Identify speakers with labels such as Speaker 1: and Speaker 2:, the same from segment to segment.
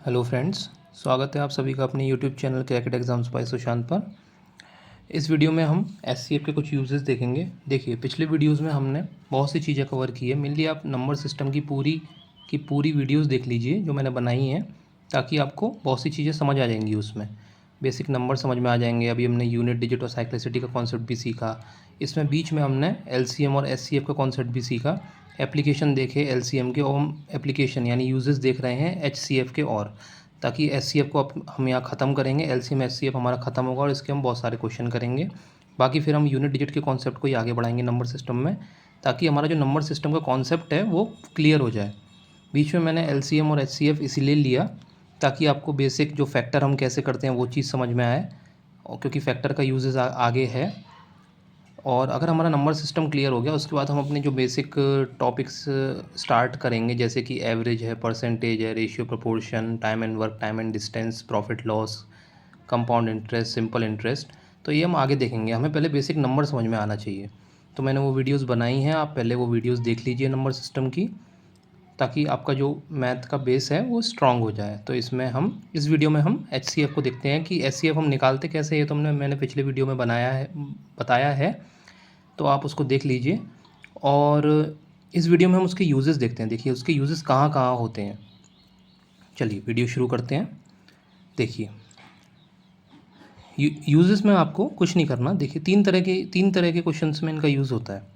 Speaker 1: Hello friends, स्वागत है आप सभी का अपने YouTube channel crackit exams by Sushant पर। इस वीडियो में हम एचसीएफ के कुछ यूजेस देखेंगे। देखिए, पिछले वीडियोस में हमने बहुत सी चीज़ें कवर की है। मेनली आप नंबर सिस्टम की पूरी वीडियोस देख लीजिए जो मैंने बनाई हैं, ताकि आपको बहुत सी चीज़ें समझ आ जाएंगी। उसमें बेसिक नंबर समझ में आ जाएंगे। अभी हमने यूनिट, डिजिट और साइक्लिसिटी का कॉन्सेप्ट भी सीखा। इसमें बीच में हमने एलसीएम और एचसीएफ का कॉन्सेप्ट भी सीखा। एप्लीकेशन देखे एलसीएम के, और हम एप्लीकेशन यानी यूजेस देख रहे हैं एचसीएफ के, और ताकि एचसीएफ को हम यहाँ ख़त्म करेंगे। एलसीएम एचसीएफ हमारा ख़त्म होगा और इसके हम बहुत सारे क्वेश्चन करेंगे। बाकी फिर हम यूनिट डिजिट के कॉन्सेप्ट को ही आगे बढ़ाएंगे नंबर सिस्टम में, ताकि हमारा जो नंबर सिस्टम का कॉन्सेप्ट है वो क्लियर हो जाए। बीच में मैंने एलसीएम और एचसीएफ इसीलिए लिया ताकि आपको बेसिक जो फैक्टर हम कैसे करते हैं वो चीज़ समझ में आए, और क्योंकि फैक्टर का यूजेस आगे है। और अगर हमारा नंबर सिस्टम क्लियर हो गया, उसके बाद हम अपने जो बेसिक टॉपिक्स स्टार्ट करेंगे, जैसे कि एवरेज है, परसेंटेज है, ratio, proportion, time and work, time and distance, profit loss, compound interest, simple interest. तो ये हम आगे देखेंगे। हमें पहले बेसिक नंबर समझ में आना चाहिए। तो मैंने वो वीडियोस बनाई हैं, आप पहले वो वीडियोस देख लीजिए नंबर सिस्टम की, ताकि आपका जो मैथ का बेस है वो स्ट्रांग हो जाए। तो इस वीडियो में हम एचसीएफ को देखते हैं कि एचसीएफ हम निकालते कैसे। ये तो मैंने पिछले वीडियो में बताया है, तो आप उसको देख लीजिए। और इस वीडियो में हम उसके यूजेस देखते हैं। देखिए उसके यूजेस कहाँ कहाँ होते हैं। चलिए वीडियो शुरू करते हैं। देखिए, यूजेस में आपको कुछ नहीं करना। देखिए, तीन तरह के क्वेश्चंस में इनका यूज़ होता है।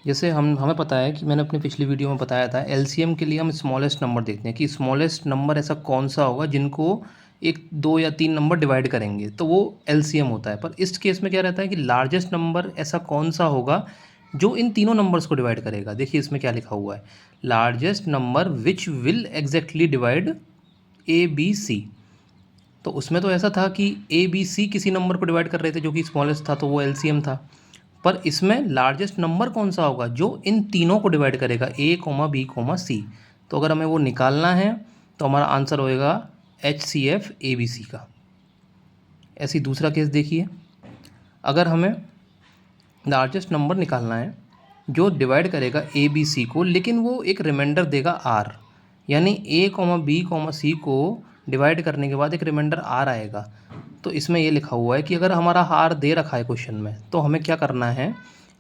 Speaker 1: जैसे हमें पता है कि मैंने अपने पिछली वीडियो में बताया था, एलसीएम के लिए हम स्मॉलेस्ट नंबर देखते हैं कि स्मॉलेस्ट नंबर ऐसा कौन सा होगा जिनको एक, दो या तीन नंबर डिवाइड करेंगे, तो वो एलसीएम होता है। पर इस केस में क्या रहता है कि लार्जेस्ट नंबर ऐसा कौन सा होगा जो इन तीनों नंबर्स को डिवाइड करेगा। देखिए इसमें क्या लिखा हुआ है, largest number which will exactly divide A B C. तो उसमें तो ऐसा था कि ए बी सी किसी नंबर को डिवाइड कर रहे थे जो कि स्मॉलेस्ट था, तो वो एलसीएम था। पर इसमें लार्जेस्ट नंबर कौन सा होगा जो इन तीनों को डिवाइड करेगा, ए कोमा बी कोमा सी। तो अगर हमें वो निकालना है तो हमारा आंसर होएगा H C F A B C का। ऐसी दूसरा केस देखिए, अगर हमें लार्जेस्ट नंबर निकालना है जो डिवाइड करेगा ए बी सी को, लेकिन वो एक रिमाइंडर देगा आर, यानी ए कोमा बी कोमा सी को डिवाइड करने के बाद एक रिमाइंडर आर आएगा। तो इसमें ये लिखा हुआ है कि अगर हमारा आर दे रखा है क्वेश्चन में, तो हमें क्या करना है,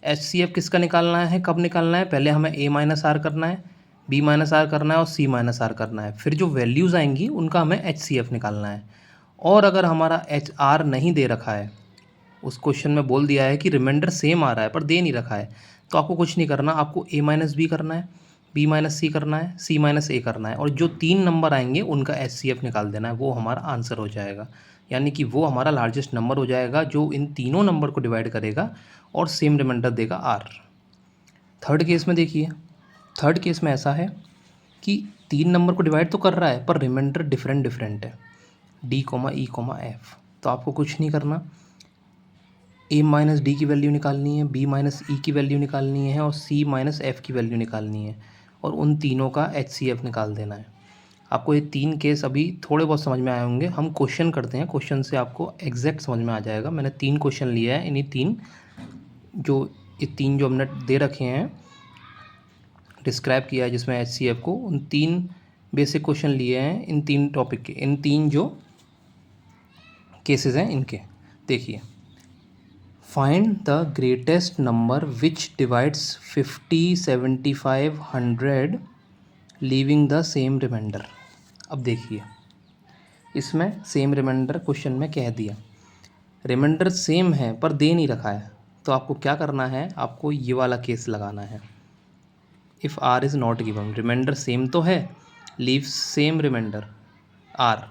Speaker 1: एच सी एफ किसका निकालना है, कब निकालना है, पहले हमें ए माइनस आर करना है, बी माइनस आर करना है और सी माइनस आर करना है। फिर जो वैल्यूज़ आएंगी उनका हमें एच सी एफ निकालना है। और अगर हमारा एच आर नहीं दे रखा है, उस क्वेश्चन में बोल दिया है कि रिमाइंडर सेम आ रहा है पर दे नहीं रखा है, तो आपको कुछ नहीं करना। आपको ए माइनस बी करना है, बी माइनस सी करना है, सी माइनस ए करना है, और जो तीन नंबर आएंगे उनका एच सी एफ निकाल देना है। वो हमारा आंसर हो जाएगा, यानी कि वो हमारा लार्जेस्ट नंबर हो जाएगा जो इन तीनों नंबर को डिवाइड करेगा और सेम रिमाइंडर देगा आर। थर्ड केस में देखिए, थर्ड केस में ऐसा है कि तीन नंबर को डिवाइड तो कर रहा है पर रिमाइंडर डिफरेंट डिफरेंट है, डी कोमा ई कोमा एफ। तो आपको कुछ नहीं करना, ए माइनस डी की वैल्यू निकालनी है, बी माइनस ई की वैल्यू निकालनी है और सी माइनस एफ़ की वैल्यू निकालनी है, और उन तीनों का एच सी एफ निकाल देना है। आपको ये तीन केस अभी थोड़े बहुत समझ में आए होंगे। हम क्वेश्चन करते हैं, क्वेश्चन से आपको एग्जैक्ट समझ में आ जाएगा। मैंने तीन क्वेश्चन लिया है, ये तीन जो हमने दे रखे हैं, डिस्क्राइब किया है जिसमें एच सी एफ को, उन तीन बेसिक क्वेश्चन लिए हैं इन तीन टॉपिक के, इन तीन जो केसेस हैं इनके। देखिए, find the greatest number which divides 50, 75, 100 leaving the same remainder. अब देखिए, इसमें सेम रिमाइंडर क्वेश्चन में कह दिया, रिमाइंडर सेम है पर दे नहीं रखा है। तो आपको क्या करना है, आपको ये वाला केस लगाना है। If R is not given, remainder same तो है, leaves same remainder R,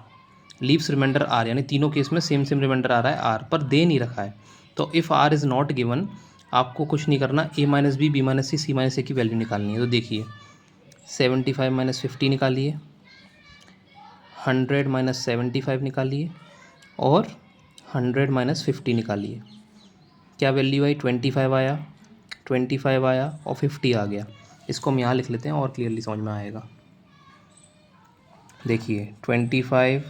Speaker 1: leaves remainder R, यानी तीनों केस में सेम सेम रिमाइंडर आ रहा है आर, पर दे नहीं रखा है। तो if R is not given, आपको कुछ नहीं करना, A minus B minus C minus A की वैल्यू निकालनी है। तो देखिए, 75 माइनस 50 निकालिए, 100 माइनस 75 निकालिए, और 100 माइनस 50 निकालिए। क्या वैल्यू आई, 25 आया, 25 आया और 50 आ गया। इसको हम यहाँ लिख लेते हैं और क्लियरली समझ में आएगा। देखिए, 25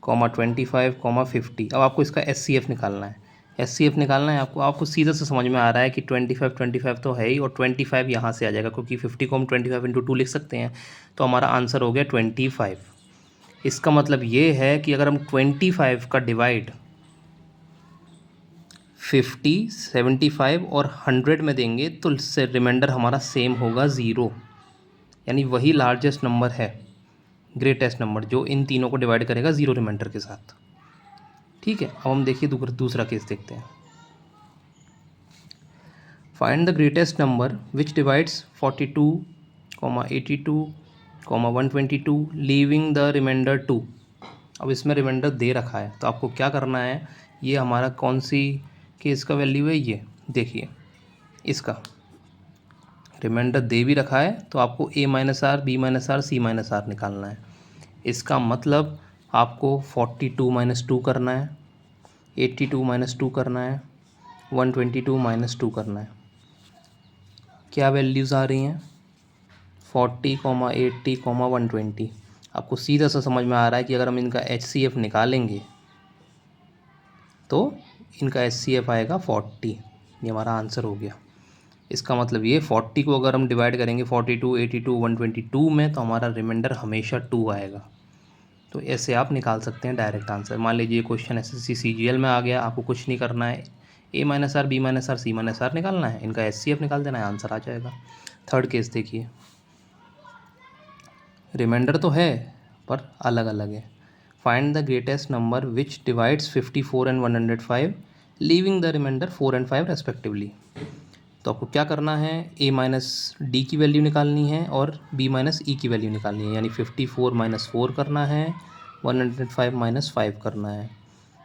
Speaker 1: कॉमा 25 कॉमा 50। अब आपको इसका एस सी एफ निकालना है। एस सी एफ निकालना है आपको सीधा से समझ में आ रहा है कि 25 तो है ही, और 25 यहाँ से आ जाएगा, क्योंकि 50 को हम 25 इंटू 2 लिख सकते हैं। तो हमारा आंसर हो गया 25। इसका मतलब ये है कि अगर हम 25 का डिवाइड 50, 75 और 100 में देंगे तो इससे रिमाइंडर हमारा सेम होगा 0, यानी वही लार्जेस्ट नंबर है, ग्रेटेस्ट नंबर, जो इन तीनों को डिवाइड करेगा 0 रिमाइंडर के साथ। ठीक है, अब हम देखिए दूसरा केस देखते हैं। Find the greatest number which divides 42, 82, 122 leaving the remainder 2। अब इसमें रिमाइंडर दे रखा है, तो आपको क्या करना है, ये हमारा कौन सी केस का वैल्यू है, ये देखिए इसका रिमाइंडर दे भी रखा है, तो आपको a minus R, B minus R, C minus R निकालना है। इसका मतलब आपको 42 माइनस 2 करना है, 82 माइनस 2 करना है, 122 माइनस 2 करना है। क्या वैल्यूज़ आ रही हैं, 40, 80, 120। आपको सीधा सा समझ में आ रहा है कि अगर हम इनका HCF निकालेंगे तो इनका HCF आएगा 40। ये हमारा आंसर हो गया। इसका मतलब ये 40 को अगर हम डिवाइड करेंगे 42, 82, 122 में, तो हमारा रिमाइंडर हमेशा 2 आएगा। तो ऐसे आप निकाल सकते हैं डायरेक्ट आंसर। मान लीजिए क्वेश्चन SSC CGL में आ गया, आपको कुछ नहीं करना है, a minus R, B minus R, C minus R निकालना है, इनका HCF निकाल देना है, आंसर आ जाएगा। थर्ड केस देखिए, रिमाइंडर तो है पर अलग अलग है। Find the greatest number which divides 54 and 105 leaving the remainder 4 and 5 respectively. तो आपको क्या करना है, a माइनस डी की वैल्यू निकालनी है और b माइनस ई की वैल्यू निकालनी है, यानी 54 माइनस 4 करना है, 105 माइनस 5 करना है।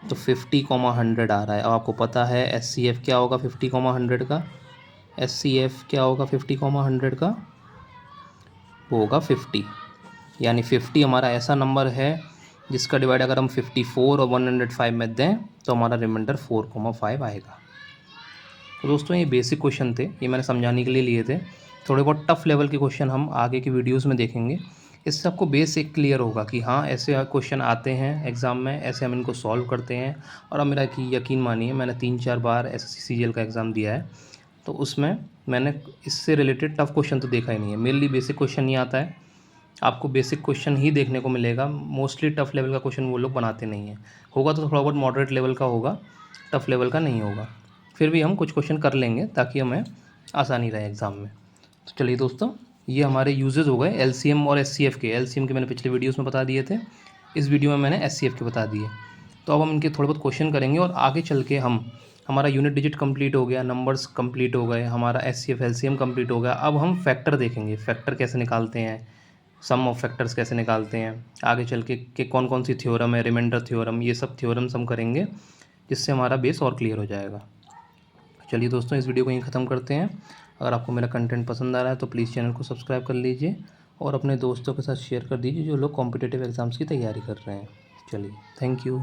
Speaker 1: तो 50, 100 आ रहा है। अब आपको पता है HCF क्या होगा 50, 100 का, HCF क्या होगा 50, 100 का, वो होगा 50। यानी 50 हमारा ऐसा नंबर है जिसका डिवाइड अगर हम 54 और 105 में दें तो हमारा रिमाइंडर 4,5 आएगा। तो दोस्तों ये बेसिक क्वेश्चन थे, ये मैंने समझाने के लिए लिए थे। थोड़े बहुत टफ लेवल के क्वेश्चन हम आगे की वीडियोस में देखेंगे। इससे आपको बेसिक क्लियर होगा कि हाँ ऐसे क्वेश्चन आते हैं एग्ज़ाम में, ऐसे हम इनको सॉल्व करते हैं। और अब मेरा कि यकीन मानिए मैंने 3-4 बार SSC CGL का एग्ज़ाम दिया है, तो उसमें मैंने इससे रिलेटेड टफ क्वेश्चन तो देखा ही नहीं है। मेरे लिए बेसिक क्वेश्चन ही आता है, आपको बेसिक क्वेश्चन ही देखने को मिलेगा। मोस्टली टफ़ लेवल का क्वेश्चन वो लोग बनाते नहीं हैं, होगा तो थोड़ा बहुत मॉडरेट लेवल का होगा, टफ़ लेवल का नहीं होगा। फिर भी हम कुछ क्वेश्चन कर लेंगे ताकि हमें आसानी रहे एग्ज़ाम में। तो चलिए दोस्तों, ये हमारे यूजेस हो गए LCM और SCF के। LCM के मैंने पिछले वीडियोस में बता दिए थे, इस वीडियो में मैंने SCF के बता दिए। तो अब हम इनके थोड़े बहुत क्वेश्चन करेंगे और आगे चल के हमारा यूनिट डिजिट कंप्लीट हो गया, नंबर्स कंप्लीट हो गए, हमारा SCF LCM कंप्लीट हो गया। अब हम फैक्टर देखेंगे, फैक्टर कैसे निकालते हैं, सम ऑफ फैक्टर्स कैसे निकालते हैं, आगे चल के कौन कौन सी थ्योरम है, रिमाइंडर थ्योरम, ये सब थ्योरम्स हम करेंगे, जिससे हमारा बेस और क्लियर हो जाएगा। चलिए दोस्तों, इस वीडियो को यहीं ख़त्म करते हैं। अगर आपको मेरा कंटेंट पसंद आ रहा है तो प्लीज़ चैनल को सब्सक्राइब कर लीजिए और अपने दोस्तों के साथ शेयर कर दीजिए जो लोग कॉम्पिटिटिव एग्ज़ाम्स की तैयारी कर रहे हैं। चलिए, थैंक यू।